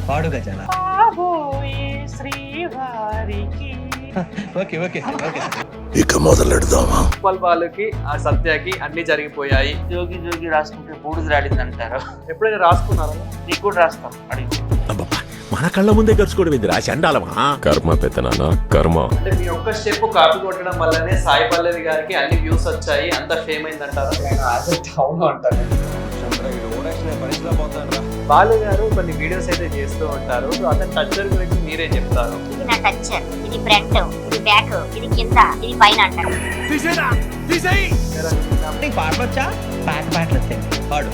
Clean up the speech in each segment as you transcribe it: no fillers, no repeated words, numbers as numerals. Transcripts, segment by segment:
పాడు గజాల. కాబోయే శ్రీవారికి ఓకే ఓకే ఓకే. ఇక మొదలెడదామా? ఉప్పల్ బాలుకి ఆ సత్యకి అన్ని జరిగిపోయాయి. జోగి జోగి రాసుకుంటే బూడిద రాడింది అంటారు. ఎప్పుడైనా రాసుకున్నారా? నీకు కూడా రాస్తాం అడిగి. అబ్బబ్బా, మన కళ్ళ ముందే గడుచుకోవడం ఇది చండాలమా? కర్మ పెత్తనానా కర్మ. అంటే మీ ఒక్క స్టెప్ కాపీ కొట్టడం వల్లనే సాయి పల్లవి గారికి అన్ని వ్యూస్ వచ్చాయి, అంత ఫేమ్ అయింది అంటారా? అవును అంటారు. బాలు గారు కొన్ని వీడియోస్ అయితే చేస్తూ ఉంటారు. సో అతని టచ్చర్ గురించి మీరే చెప్తారు. ఇది నా టచ్చర్, ఇది ఫ్రంట్, ఇది బ్యాక్, ఇది కింద, ఇది పైన అంటారు. నీకు పాటలు వచ్చా? పాటలు వచ్చాయి పాడు.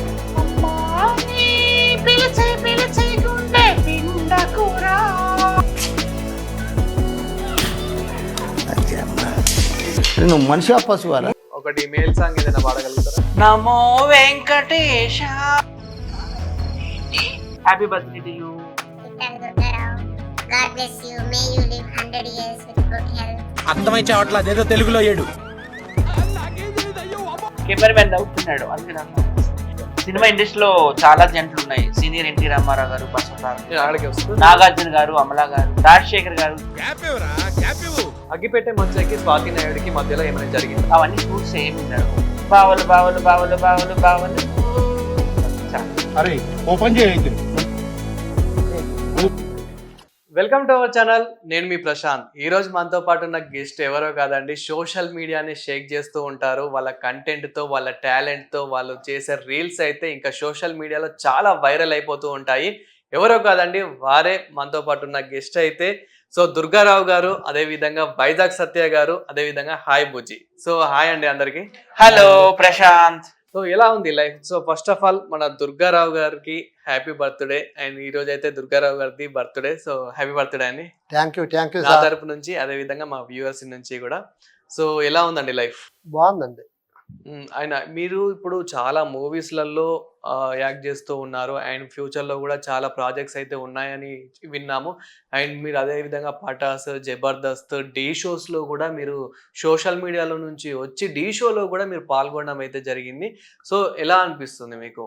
నువ్వు మనిషి పశువారా? ఒకటి మేల్ సాంగ్ ఏదైనా పాడగలుగుతారా? నమో Venkatesha. Happy birthday to you. God bless you. May you live 100 years with good health. అర్థమై చావట్లా, అదేదో తెలుగులో ఏడు. కెమెరా మ్యాన్ అవుతున్నాడు అందుకే. సినిమా ఇండస్ట్రీలో చాలా జంటలు ఉన్నాయి. సీనియర్ ఎన్టీ రామారావు గారు, బసవతారక, నేను ఆడికి వస్తూ నాగార్జున గారు, అమలా గారు, రాజశేఖర్ గారు. అగ్గిపెట్టే మంచకి స్వాతి నాయుడికి మధ్యలో ఏమైనా జరిగింది? అవన్నీ ఫ్రూట్స్ ఏమి బావలు బావలు బావలు బావలు బావలు. అరే ఓపెన్ చేయొద్దు. Welcome to our channel. నేను మీ ప్రశాంత్. ఈ రోజు మనతో పాటు ఉన్న గెస్ట్ ఎవరో కాదండి, సోషల్ మీడియాని షేక్ చేస్తూ ఉంటారు. వాళ్ళ కంటెంట్తో, వాళ్ళ టాలెంట్తో వాళ్ళు చేసే రీల్స్ అయితే ఇంకా సోషల్ మీడియాలో చాలా వైరల్ అయిపోతూ ఉంటాయి. ఎవరో కాదండి, వారే మనతో పాటు ఉన్న గెస్ట్ అయితే. సో దుర్గారావు గారు, అదేవిధంగా వైజాగ్ సత్య గారు, అదేవిధంగా హాయ్ బుజ్జి. సో హాయ్ అండి అందరికి. హలో ప్రశాంత్. సో ఎలా ఉంది life? So first of all మన దుర్గారావు గారికి హ్యాపీ బర్త్డే. అండ్ ఈ రోజు అయితే దుర్గారావు గారిది బర్త్డే. సో హ్యాపీ బర్త్డే అండి థ్యాంక్ యూ నా తరపు నుంచి, అదే విధంగా మా వ్యూవర్స్ నుంచి కూడా. సో ఎలా ఉందండి లైఫ్? బాగుందండి. ఆయన మీరు ఇప్పుడు చాలా మూవీస్లలో యాక్ట్ చేస్తూ ఉన్నారు. అండ్ ఫ్యూచర్లో కూడా చాలా ప్రాజెక్ట్స్ అయితే ఉన్నాయని విన్నాము. అండ్ మీరు అదే విధంగా పటాస్, జబర్దస్త్, ఢీ షోస్లో కూడా మీరు సోషల్ మీడియాలో నుంచి వచ్చి ఢీ షోలో కూడా మీరు పాల్గొనడం అయితే జరిగింది. సో ఎలా అనిపిస్తుంది మీకు?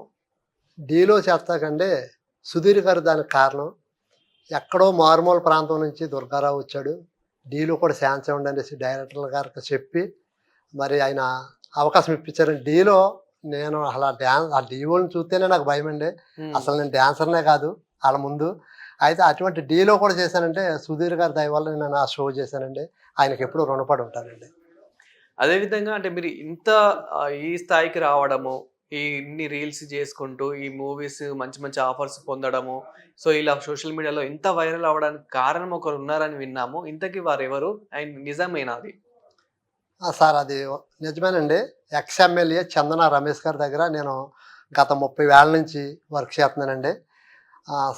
డీలో చేస్తాకంటే సుధీర్ గారు దానికి కారణం. ఎక్కడో మారుమూల ప్రాంతం నుంచి దుర్గారావు వచ్చాడు. డీలో కూడా ఛాన్స్ ఇవ్వండి అనేసి డైరెక్టర్ గారికి చెప్పి మరి ఆయన అవకాశం ఇప్పించారు. డీలో నేను అలా ఆ డీఓని చూస్తేనే నాకు భయం అండి. అసలు నేను డాన్సర్నే కాదు వాళ్ళ ముందు. అయితే అటువంటి డీలో కూడా చేశానంటే సుధీర్ గారి దయ వల్ల నేను ఆ షో చేశానండి. ఆయనకి ఎప్పుడూ రుణపడి ఉంటానండి. అదేవిధంగా అంటే మీరు ఇంత ఈ స్థాయికి రావడము, ఇన్ని రీల్స్ చేసుకుంటూ, ఈ మూవీస్ మంచి మంచి ఆఫర్స్ పొందడము, సో ఇలా సోషల్ మీడియాలో ఇంత వైరల్ అవ్వడానికి కారణం ఒకరు ఉన్నారని విన్నాము. ఇంతకీ వారు ఎవరు? అండ్ నిజమేనా అది? సార్ అది నిజమేనండి. ఎక్స్ ఎమ్మెల్యే చందన రమేష్ గారి దగ్గర నేను గత 30 ఏళ్ళ నుంచి వర్క్ చేస్తున్నానండి.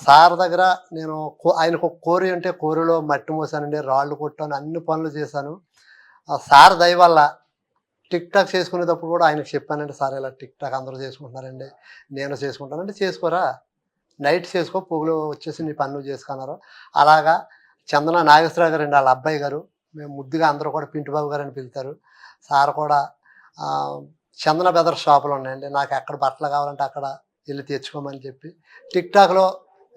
సార్ దగ్గర నేను ఆయనకు కోరి అంటే కోరిలో మట్టి మోసానండి, రాళ్ళు కొట్టాను, అన్ని పనులు చేశాను. సార్ దయ వల్ల టిక్ టాక్ చేసుకునేటప్పుడు కూడా ఆయనకు చెప్పానండి, సార్ ఇలా టిక్ టాక్ అందరూ చేసుకుంటున్నారండి, నేను చేసుకుంటానంటే చేసుకోరా, నైట్ చేసుకో, పొగులు వచ్చేసి నీ పనులు చేసుకున్నారు. అలాగా చందన నాగేశ్వరరావు గారు అండి, వాళ్ళ అబ్బాయి గారు, మేము ముద్దుగా అందరూ కూడా పింటిబాబు గారు అని పిలుతారు. సార్ కూడా చందన బెదర్ షాపులు ఉన్నాయండి, నాకు ఎక్కడ బట్టలు కావాలంటే అక్కడ వెళ్ళి తెచ్చుకోమని చెప్పి టిక్ టాక్లో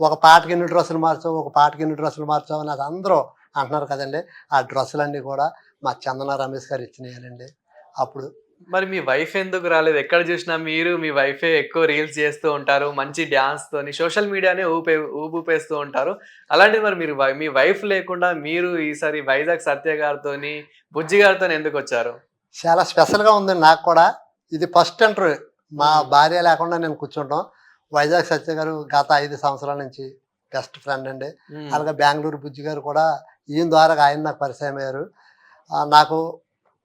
ఒక పాటకి ఎన్ని డ్రెస్సులు మార్చావు, ఒక పాటకి ఎన్ని డ్రెస్సులు మార్చావు అని అది అందరూ అంటున్నారు కదండి. ఆ డ్రెస్సులన్నీ కూడా మా చందన రమేష్ గారు ఇచ్చినాయాలండి. అప్పుడు మరి మీ వైఫ్ ఎందుకు రాలేదు? ఎక్కడ చూసినా మీరు మీ వైఫే ఎక్కువ రీల్స్ చేస్తూ ఉంటారు, మంచి డ్యాన్స్ తోని సోషల్ మీడియానే ఊపేస్తూ ఉంటారు. అలాంటిది మరి మీరు మీ వైఫ్ లేకుండా మీరు ఈసారి వైజాగ్ సత్య గారితోని, బుజ్జి గారితో ఎందుకు వచ్చారు? చాలా స్పెషల్గా ఉందండి నాకు కూడా. ఇది ఫస్ట్ ఇంటర్వ్యూ. మా భార్య లేకుండా నేను కూర్చుంటాం. వైజాగ్ సత్య గారు గత 5 సంవత్సరాల నుంచి బెస్ట్ ఫ్రెండ్ అండి. అలాగే బెంగళూరు బుజ్జి గారు కూడా ఈయన ద్వారా ఆయన నాకు పరిచయం అయ్యారు. నాకు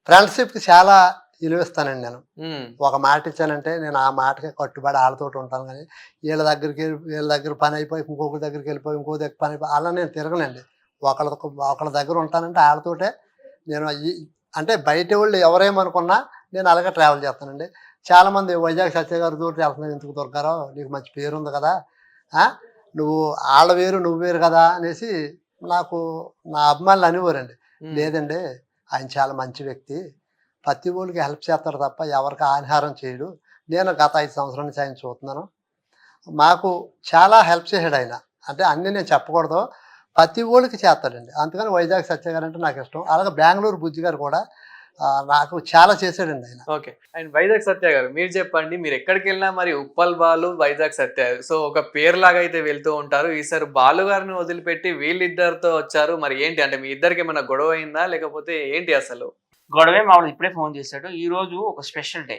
ఫ్రెండ్షిప్కి చాలా విలువిస్తానండి. నేను ఒక మాట ఇచ్చానంటే నేను ఆ మాటకి కట్టుబడి వాళ్ళతో ఉంటాను. కానీ వీళ్ళ దగ్గర పని అయిపోయి ఇంకొకరి దగ్గరికి వెళ్ళిపోయి ఇంకో దగ్గర పని అయిపోయి అలా నేను తిరగనండి. ఒకళ్ళ దగ్గర ఉంటానంటే వాళ్ళతోటే నేను అంటే బయట వాళ్ళు ఎవరేమనుకున్నా నేను అలాగే ట్రావెల్ చేస్తానండి. చాలామంది వైజాగ్ సత్య గారితో వెళ్తున్నాను, ఎందుకు దొరకారో, నీకు మంచి పేరు ఉంది కదా, నువ్వు వాళ్ళ వేరు నువ్వు వేరు కదా అనేసి నాకు నా అభిమానులు అనేవారండి. లేదండి, ఆయన చాలా మంచి వ్యక్తి, ప్రతి ఊళ్ళకి హెల్ప్ చేస్తారు తప్ప ఎవరికి ఆహారం చేయడు. నేను గత 5 సంవత్సరాల నుంచి ఆయన చూస్తున్నాను. మాకు చాలా హెల్ప్ చేశాడు ఆయన. అంటే అన్నీ నేను చెప్పకూడదు, ప్రతి ఊళ్ళకి చేస్తాడండి. అందుకని వైజాగ్ సత్య గారు అంటే నాకు ఇష్టం. అలాగే బెంగళూరు బుజ్జి గారు కూడా నాకు చాలా చేశాడండి ఆయన. ఓకే. అండ్ వైజాగ్ సత్య గారు మీరు చెప్పండి, మీరు ఎక్కడికి వెళ్ళినా మరి ఉప్పల్ బాలు, వైజాగ్ సత్య సో ఒక పేరులాగా అయితే వెళ్తూ ఉంటారు. ఈసారి బాలు గారిని వదిలిపెట్టి వీళ్ళిద్దరితో వచ్చారు. మరి ఏంటి అంటే మీ ఇద్దరికి ఏమైనా గొడవ అయిందా లేకపోతే ఏంటి అసలు? గొడవే మామూలు. ఇప్పుడే ఫోన్ చేశాడు. ఈ రోజు ఒక స్పెషల్ డే,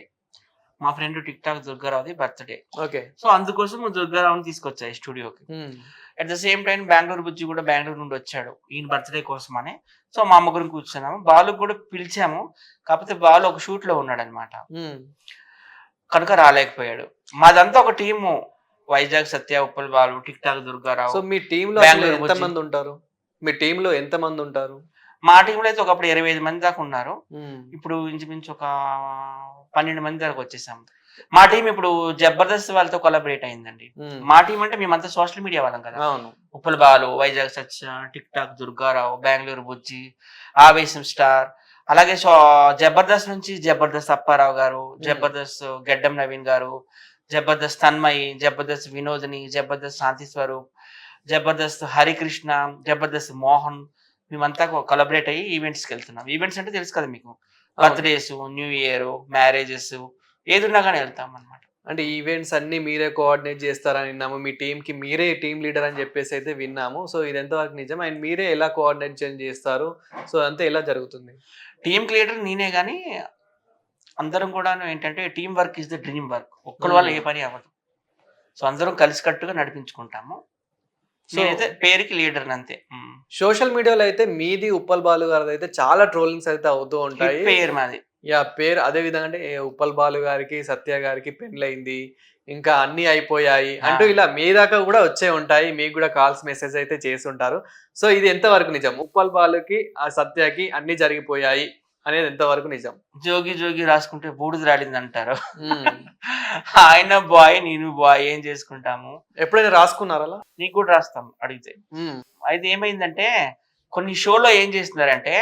మా ఫ్రెండ్ టిక్ టాక్ దుర్గారావుది బర్త్డే. ఓకే. సో అందుకోసం దుర్గారావుని తీసుకొచ్చాయి స్టూడియోకి. At the same time Bengaluru Bujji కూడా బెంగళూరు నుండి వచ్చాడు ఈయన బర్త్డే కోసం అని. సో మా ముగ్గురు కూర్చున్నాము. బాలు కూడా పిలిచాము, కాకపోతే బాలు ఒక షూట్ లో ఉన్నాడు అనమాట, కనుక రాలేకపోయాడు. మాదంతా ఒక team, Vizag Satya, Uppal Balu, TikTok Durgarao. So మీ టీంలో ఎంత మంది ఉంటారు? మీ టీంలో ఎంత మంది ఉంటారు? మా టీంలో అయితే ఒకప్పుడు 25 మంది దాకా ఉన్నారు. ఇప్పుడు ఇంచుమించు ఒక 12 మంది దాకా వచ్చేసాము. మా టీం ఇప్పుడు జబర్దస్త్ వాళ్ళతో కొలాబరేట్ అయిందండి. మా టీం అంటే మేమంతా సోషల్ మీడియా వాళ్ళం కదా. ఉప్పల్ బాలు, వైజాగ్ సత్య, టిక్ టాక్ దుర్గారావు, బెంగళూరు బుజ్జి, ఆవేశం స్టార్, అలాగే జబర్దస్త్ నుంచి జబర్దస్త్ అప్పారావు గారు, జబర్దస్త్ గెడ్డం నవీన్ గారు, జబర్దస్త్ తన్మయి, జబర్దస్త్ వినోదిని, జబర్దస్త్ శాంతి స్వరూప్, జబర్దస్త్ హరికృష్ణ, జబర్దస్త్ మోహన్, మేమంతా కొలాబరేట్ అయ్యి ఈవెంట్స్కి వెళ్తున్నాం. ఈవెంట్స్ అంటే తెలుసు కదా మీకు, బర్త్డేస్, న్యూ ఇయర్, మ్యారేజెస్, ఏదున్నా కానీ వెళ్తాం అనమాట. అంటే ఈవెంట్స్ అన్ని మీరే కోఆర్డినేట్ చేస్తారని విన్నాము. మీ టీంకి మీరే టీమ్ లీడర్ అని చెప్పేసి అయితే విన్నాము. సో ఇది ఎంతవరకు నిజం? అండ్ మీరే ఎలా కోఆర్డినేట్ చేస్తారు? సో అంతా ఎలా జరుగుతుంది? టీమ్ లీడర్ నేనే, కానీ అందరం కూడా ఏంటంటే team work is the dream work. ఒక్కరి వల్ల ఏ పని అవ్వదు. సో అందరం కలిసికట్టుగా నడిపించుకుంటాము. నేనైతే పేరుకి లీడర్ అంతే. సోషల్ మీడియాలో అయితే మీది, ఉప్పల్ బాలు గారిది అయితే చాలా ట్రోలింగ్స్ అయితే అవుతూ ఉంటాయి. పేరు మాది. పేరు అదే విధంగా అంటే ఉప్పల్ బాలు గారికి, సత్య గారికి పెళ్ళైంది, ఇంకా అన్ని అయిపోయాయి అంటూ ఇలా మీ దాకా కూడా వచ్చే ఉంటాయి. మీకు కూడా కాల్స్, మెసేజ్ అయితే చేసి ఉంటారు. సో ఇది ఎంతవరకు నిజం? ఉప్పల్ బాలుకి, ఆ సత్యకి అన్ని జరిగిపోయాయి అనేది ఎంతవరకు నిజం? జోగి జోగి రాసుకుంటే బూడిద రాలింది అంటారు. ఆయన బాయ్, నేను బాయ్, ఏం చేసుకుంటాము. ఎప్పుడైనా రాసుకున్నారా అలా? నీకు కూడా రాస్తాం అడిగితే. అయితే ఏమైందంటే కొన్ని షోలో ఏం చేస్తున్నారంటే,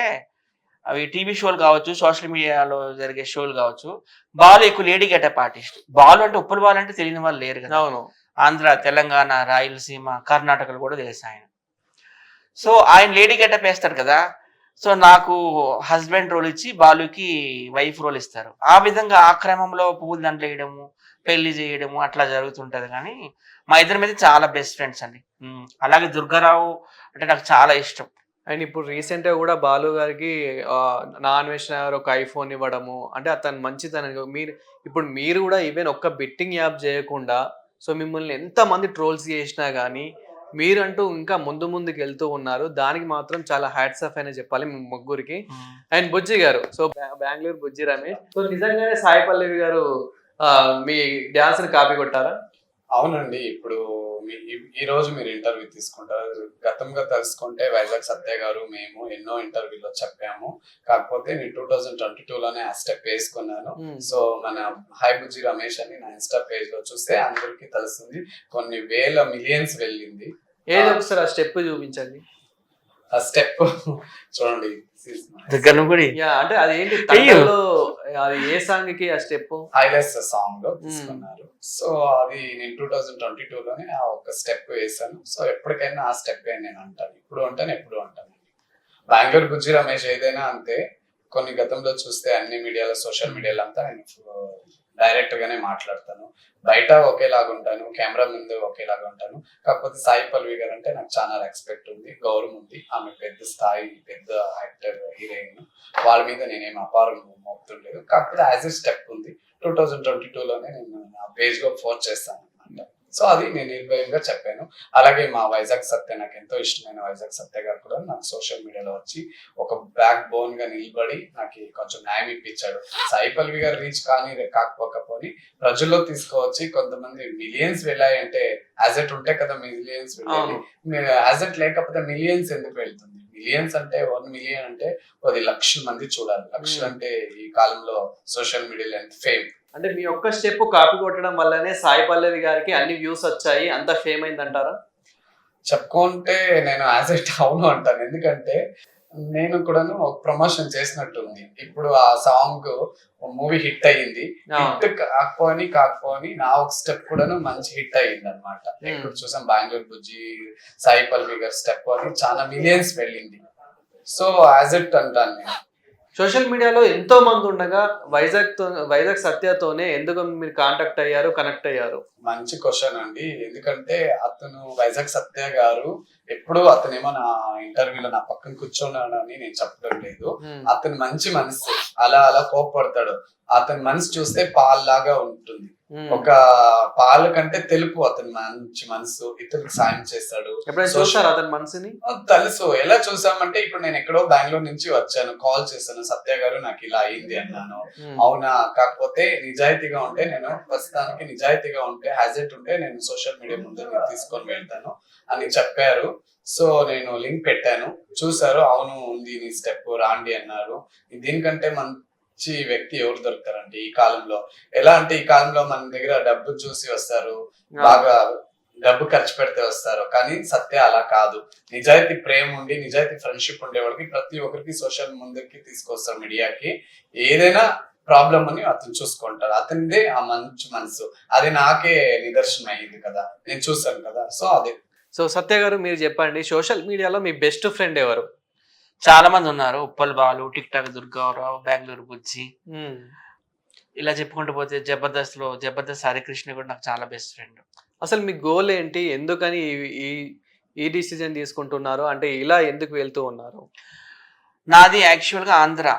అవి టీవీ షోలు కావచ్చు, సోషల్ మీడియాలో జరిగే షోలు కావచ్చు, బాలు ఎక్కువ లేడీ గెటప్ ఆర్టిస్ట్. బాలు అంటే ఉప్పల్ బాలు అంటే తెలియని వాళ్ళు లేరు కదా. అవును. ఆంధ్ర, తెలంగాణ, రాయలసీమ, కర్ణాటకలో కూడా తెలుసు ఆయన. సో ఆయన లేడీ గెటప్ వేస్తాడు కదా. సో నాకు హస్బెండ్ రోల్ ఇచ్చి బాలుకి వైఫ్ రోల్ ఇస్తారు. ఆ విధంగా ఆ క్రమంలో పువ్వులు దండలు వేయడము, పెళ్లి చేయడము అట్లా జరుగుతుంటది. కానీ మా ఇద్దరి మీద చాలా బెస్ట్ ఫ్రెండ్స్ అండి. అలాగే దుర్గారావు అంటే నాకు చాలా ఇష్టం. అండ్ ఇప్పుడు రీసెంట్ గా కూడా బాలు గారికి నాన్ వెజ్ ఒక ఐఫోన్ ఇవ్వడము, అంటే అతను మంచితనం. మీరు కూడా ఈవెన్ ఒక్క బెట్టింగ్ యాప్ చేయకుండా, సో మిమ్మల్ని ఎంత మంది ట్రోల్స్ చేసినా కానీ మీరంటూ ఇంకా ముందుకు వెళ్తూ ఉన్నారు. దానికి మాత్రం చాలా హ్యాట్స్ ఆఫ్ అయినా చెప్పాలి మీ ముగ్గురికి. అండ్ బుజ్జి గారు, సో బెంగళూరు బుజ్జి రమేష్, సో నిజంగానే సాయి పల్లవి గారు మీ డాన్స్ ని కాపీ కొట్టారా? అవునండి. ఇప్పుడు ఈ రోజు మీరు ఇంటర్వ్యూ తీసుకుంటారు. గతంగా తెలుసుకుంటే వైజాగ్ సత్య గారు, మేము ఎన్నో ఇంటర్వ్యూలో చెప్పాము. కాకపోతే నేను 2022లోనే ఆ స్టెప్ వేసుకున్నాను. సో మన హై బుజ్జి రమేష్ అని నా ఇన్స్టా పేజ్ లో చూస్తే అందరికి తెలుస్తుంది. కొన్ని వేల మిలియన్స్ వెళ్ళింది. ఏదో ఒకసారి ఆ స్టెప్ చూపించండి. ఆ స్టెప్ చూడండి. అంటే అది ఏంటి, అది ఏ సాంగ్ కి ఆ స్టెప్? హైలెస్ సాంగ్ లో తీసుకున్నారు. సో అది నేను 2022లోనే ఆ ఒక స్టెప్ వేసాను. సో ఎప్పటికైనా ఆ స్టెప్ నేను అంటాను, ఇప్పుడు అంటాను, ఎప్పుడు అంటాను. బెంగళూరు బుజ్జి రమేష్ ఏదైనా అంతే. కొన్ని గతంలో చూస్తే అన్ని మీడియాలో, సోషల్ మీడియాలో అంతా నేను డైరెక్ట్ గానే మాట్లాడతాను. బయట ఒకేలాగా ఉంటాను, కెమెరా ముందు ఒకేలాగా ఉంటాను. కాకపోతే సాయి పల్లవి గారు అంటే నాకు చాలా రెస్పెక్ట్ ఉంది, గౌరవం ఉంది. ఆమె పెద్ద స్థాయి, పెద్ద యాక్టర్, హీరోయిన్. వాళ్ళ మీద నేనేం అపారం మోపుతుండలేదు. కాకపోతే యాజ్ ఎ స్టెప్ ఉంది. 2022లోనే నేను నా పేజ్ లో పోస్ట్ చేస్తాను అనమాట. సో అది నేను నిర్భయంగా చెప్పాను. అలాగే మా వైజాగ్ సత్య, నాకు ఎంతో ఇష్టమైన వైజాగ్ సత్య గారు కూడా నాకు సోషల్ మీడియాలో వచ్చి ఒక బ్యాక్ బోన్ గా నిలబడి నాకు కొంచెం న్యాయం ఇప్పించాడు. సాయి పల్లవి గారు రీచ్ కాకపోని ప్రజల్లో తీసుకువచ్చి కొంతమంది మిలియన్స్ వెళ్ళాయి అంటే యాజెట్ ఉంటే కదా మిలియన్స్ వెళ్ళాలి. యాజెట్ లేకపోతే మిలియన్స్ ఎందుకు వెళ్తుంది? మిలియన్స్ అంటే 1 మిలియన్ అంటే 10 లక్షల మంది చూడాలి. లక్షలు అంటే ఈ కాలంలో సోషల్ మీడియాలో ఎంత ఫేమ్. అంటే మీ ఒక్క స్టెప్ కాపీ కొట్టడం వల్లనే సాయి పల్లవి గారికి అన్ని వ్యూస్ వచ్చాయి, అంత ఫేమ్ అయింది అంటారా? చెప్పుకుంటే నేను యాజ్ ఎట్ అవును అంటాను. ఎందుకంటే నేను కూడాను ఒక ప్రమోషన్ చేసినట్టుంది. ఇప్పుడు ఆ సాంగ్ మూవీ హిట్ అయ్యింది. హిట్ కాకపోని నా ఒక స్టెప్ కూడాను మంచి హిట్ అయ్యింది అనమాట. ఇప్పుడు చూసాం బెంగళూరు బుజ్జి, సాయి పల్వి గారి స్టెప్ అని చాలా మిలియన్స్ వెళ్ళింది. సో యాజ్ ఇట్ అంటాను నేను. సోషల్ మీడియాలో ఎంతో మంది ఉండగా వైజాగ్ సత్యతోనే ఎందుకు మీరు కాంటాక్ట్ అయ్యారు, కనెక్ట్ అయ్యారు? మంచి క్వశ్చన్ అండి. ఎందుకంటే అతను వైజాగ్ సత్య గారు ఎప్పుడు అతనేమో నా ఇంటర్వ్యూలో నా పక్కన కూర్చున్నాడని నేను చెప్పడం లేదు. అతను మంచి మనసు, అలా కోపడతాడు. అతని మనసు చూస్తే పాల్లాగా ఉంటుంది. ఒక పాల కంటే తెలుపు అతని మంచి మనసు, ఇతరులకు సాయం చేస్తాడు. అతని మనసుని తెలుసు. ఎలా చూసామంటే ఇప్పుడు నేను ఎక్కడో బెంగళూరు నుంచి వచ్చాను, కాల్ చేశాను, సత్య గారు నాకు ఇలా అయింది అన్నాను. అవునా, కాకపోతే నిజాయితీగా ఉంటే నేను ప్రస్తుతానికి నిజాయితీగా ఉంటే హ్యాజెట్ ఉంటే నేను సోషల్ మీడియా ముందు నేను తీసుకొని వెళ్తాను అని చెప్పారు. సో నేను లింక్ పెట్టాను, చూసారు. అవును ఉంది నీ స్టెప్, రాండి అన్నారు. దీనికంటే మంచి వ్యక్తి ఎవరు దొరుకుతారండి ఈ కాలంలో. ఎలా అంటే ఈ కాలంలో మన దగ్గర డబ్బు చూసి వస్తారు, బాగా డబ్బు ఖర్చు పెడితే వస్తారు. కానీ సత్య అలా కాదు. నిజాయితీ ప్రేమ ఉండి నిజాయితీ ఫ్రెండ్షిప్ ఉండే వాళ్ళకి ప్రతి ఒక్కరికి సోషల్ ముందుకి తీసుకొస్తారు, మీడియాకి. ఏదైనా ప్రాబ్లం అని అతను చూసుకుంటాడు. అతనిదే ఆ మంచి మనసు. అది నాకే నిదర్శనం అయ్యింది కదా, నేను చూసాను కదా. సో అదే. సో సత్య గారు మీరు చెప్పండి, సోషల్ మీడియాలో మీ బెస్ట్ ఫ్రెండ్ ఎవరు? చాలా మంది ఉన్నారు. ఉప్పల్ బాలు, టిక్ టాక్ దుర్గారావు, బెంగళూరు బుజ్జి, ఇలా చెప్పుకుంటూ పోతే జబర్దస్త్ హరికృష్ణ కూడా నాకు చాలా బెస్ట్ ఫ్రెండ్. అసలు మీ గోల్ ఏంటి? ఎందుకని ఈ డిసిజన్ తీసుకుంటున్నారు? అంటే ఇలా ఎందుకు వెళ్తూ ఉన్నారు? నాది యాక్చువల్గా ఆంధ్ర,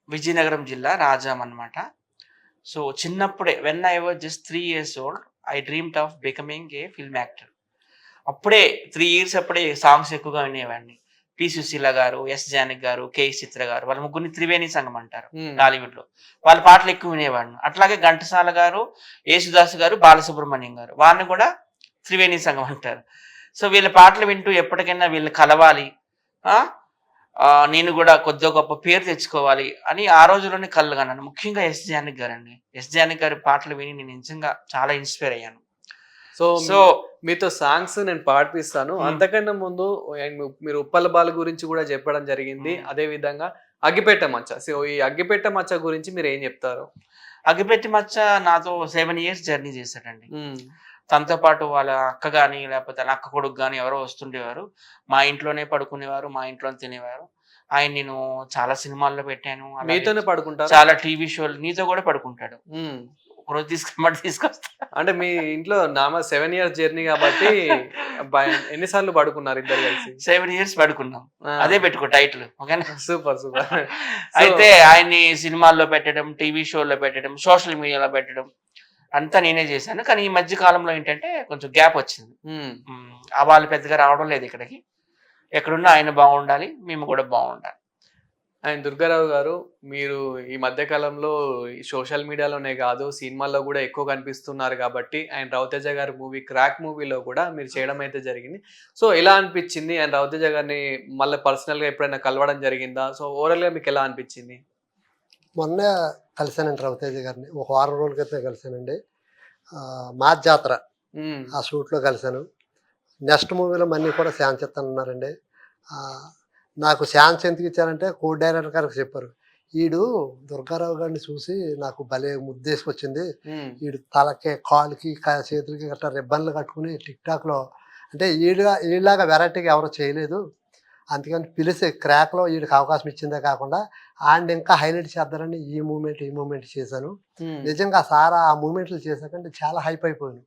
విజయనగరం జిల్లా, రాజాం అనమాట. సో చిన్నప్పుడే when I was just 3 years old I dreamed of becoming a film actor. అప్పుడే 3 years అప్పుడే సాంగ్స్ ఎక్కువగా వినేవాడిని. పి సుశీల గారు, ఎస్ జానకి గారు, కే చిత్ర గారు, వాళ్ళ ముగ్గురిని త్రివేణి సంఘం అంటారు టాలీవుడ్ లో. వాళ్ళ పాటలు ఎక్కువ వినేవాడిని. అట్లాగే ఘంటసాల గారు, యేసుదాస్ గారు, బాలసుబ్రహ్మణ్యం గారు, వాళ్ళని కూడా త్రివేణి సంఘం అంటారు. సో వీళ్ళ పాటలు వింటూ ఎప్పటికైనా వీళ్ళని కలవాలి, నేను కూడా కొద్దిగా గొప్ప పేరు తెచ్చుకోవాలి అని ఆ రోజుల్లోనే కలగన్నాను. ముఖ్యంగా ఎస్ జానకి గారు అండి. ఎస్ జానకి గారి పాటలు విని నేను నిజంగా చాలా ఇన్స్పైర్ అయ్యాను. సో మీతో సాంగ్స్ నేను పాడిపిస్తాను. అంతకన్నా ముందు మీరు ఉప్పల బాలు గురించి కూడా చెప్పడం జరిగింది. అదే విధంగా అగ్గిపెట్టె మచ్చ. సో ఈ అగ్గిపెట్టె మచ్చ గురించి మీరు ఏం చెప్తారు? అగ్గిపెట్టె మచ్చ నాతో 7 years జర్నీ చేశాడండి. తనతో పాటు వాళ్ళ అక్క కానీ లేకపోతే అక్క కొడుకు కానీ ఎవరో వస్తుండేవారు. మా ఇంట్లోనే పడుకునేవారు, మా ఇంట్లోనే తినేవారు. ఆయన నేను చాలా సినిమాల్లో పెట్టాను. మీతోనే పడుకుంటారు? చాలా టీవీ షోలు. నీతో కూడా పడుకుంటాడు. ఒకరోజు తీసుకొస్తా. అంటే మీ ఇంట్లో 7 years జర్నీ కాబట్టి ఎన్నిసార్లు పడుకున్నారు ఇద్దరు కలిసి? 7 years పడుకున్నాం. అదే పెట్టుకో టైటిల్. ఓకేనా? Super super. అయితే ఆయన్ని సినిమాల్లో పెట్టడం, టీవీ షోల్లో పెట్టడం, సోషల్ మీడియాలో పెట్టడం అంతా నేనే చేశాను. కానీ ఈ మధ్య కాలంలో ఏంటంటే కొంచెం గ్యాప్ వచ్చింది. వాళ్ళు పెద్దగా రావడం లేదు ఇక్కడికి. ఎక్కడున్నా ఆయన బాగుండాలి, మేము కూడా బాగుండాలి. ఆయన దుర్గారావు గారు, మీరు ఈ మధ్య కాలంలో సోషల్ మీడియాలోనే కాదు సినిమాల్లో కూడా ఎక్కువ కనిపిస్తున్నారు కాబట్టి ఆయన రవితేజ గారి మూవీ క్రాక్ మూవీలో కూడా మీరు చేయడం అయితే జరిగింది. సో ఎలా అనిపించింది? ఆయన రవితేజ గారిని మళ్ళీ పర్సనల్గా ఎప్పుడైనా కలవడం జరిగిందా? సో ఓవరాల్గా మీకు ఎలా అనిపించింది? మొన్న కలిశానండి రవితేజ గారిని, ఒక 1 వారం రోజుల క్రితం కలిశానండి. మా జాతర ఆ షూట్లో కలిశాను. నెక్స్ట్ మూవీలో మళ్ళీ కూడా ఛాన్స్ ఇస్తానన్నారండి. నాకు ఛాన్స్ ఎందుకు ఇచ్చారంటే కో డైరెక్టర్ గారికి చెప్పారు, ఈడు దుర్గారావు గారిని చూసి నాకు భలే ముద్దేసుకొచ్చింది, ఈడు తలకి కాలుకి చేతులకి గట్రా రిబ్బన్లు కట్టుకుని టిక్ టాక్లో అంటే ఈలాగా వెరైటీగా ఎవరు చేయలేదు, అందుకని పిలిచి క్రాక్లో వీడికి అవకాశం ఇచ్చిందే కాకుండా ఆయన ఇంకా హైలైట్ చేద్దారని ఈ మూమెంట్ చేశాను. నిజంగా సార్ ఆ మూమెంట్లు చేశాకంటే చాలా హైప్ అయిపోయాను.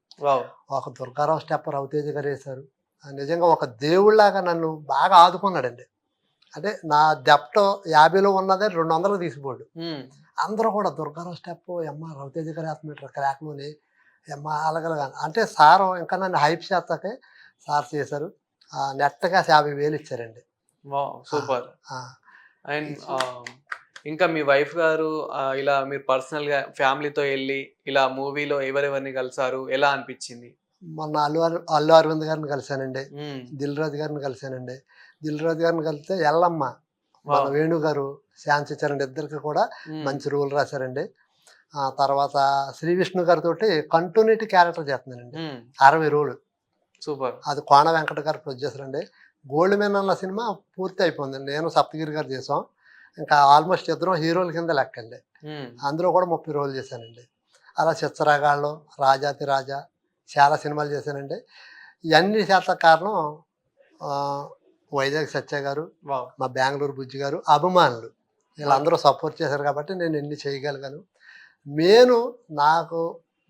ఒక దుర్గారావు స్టెప్ రవితేజ గారు వేశారు. నిజంగా ఒక దేవుళ్ళలాగా నన్ను బాగా ఆదుకున్నాడండి. అంటే నా డెప్ట్ 50లో ఉన్నదే 200కు తీసిపోయాడు. అందరూ కూడా దుర్గారావు స్టెప్ ఎమ్మ రవితేజ గారు వేస్తున్నారు క్రాక్లోని ఎమ్మ అలగలగా అంటే సార్ ఇంకా నన్ను హైప్ చేస్తాకే సార్ చేశారు. నెట్గా 50,000 ఇచ్చారండి. సూపర్. అండ్ ఇంకా మీ వైఫ్ గారు ఇలా మీరు పర్సనల్గా ఫ్యామిలీతో వెళ్ళి ఇలా మూవీలో ఎవరెవరిని కలిసారు, ఎలా అనిపించింది? మొన్న అల్లు అరవింద్ గారిని కలిశానండి, దిల్ రాజు గారిని కలిశానండి. దిల్ రాజు గారిని కలిస్తే ఎల్లమ్మ మన వేణు గారు ఛాన్స్ ఇచ్చారండి. ఇద్దరికి కూడా మంచి రోల్ రాశారండి. తర్వాత శ్రీ విష్ణు గారితో కంటిన్యూటీ క్యారెక్టర్ చేస్తున్నానండి, 60 రోజులు. సూపర్. అది కోన వెంకట గారు ప్రొడ్యూసర్ అండి. గోల్డ్ మెన్ అన్న సినిమా పూర్తి అయిపోయింది. నేను సప్తగిరి గారు చేసాం. ఇంకా ఆల్మోస్ట్ ఇద్దరం హీరోల కింద లెక్కండి. అందులో కూడా 30 రోజులు చేశానండి. అలా చిత్రరాగాళ్ళు, రాజాతి రాజా చాలా సినిమాలు చేశానండి. ఇవన్నీ శాత కారణం వైజాగ్ సత్య గారు, మా బెంగళూరు బుజ్జి గారు, అభిమానులు వీళ్ళందరూ సపోర్ట్ చేశారు కాబట్టి నేను ఎన్ని చేయగలిగాను. నేను నాకు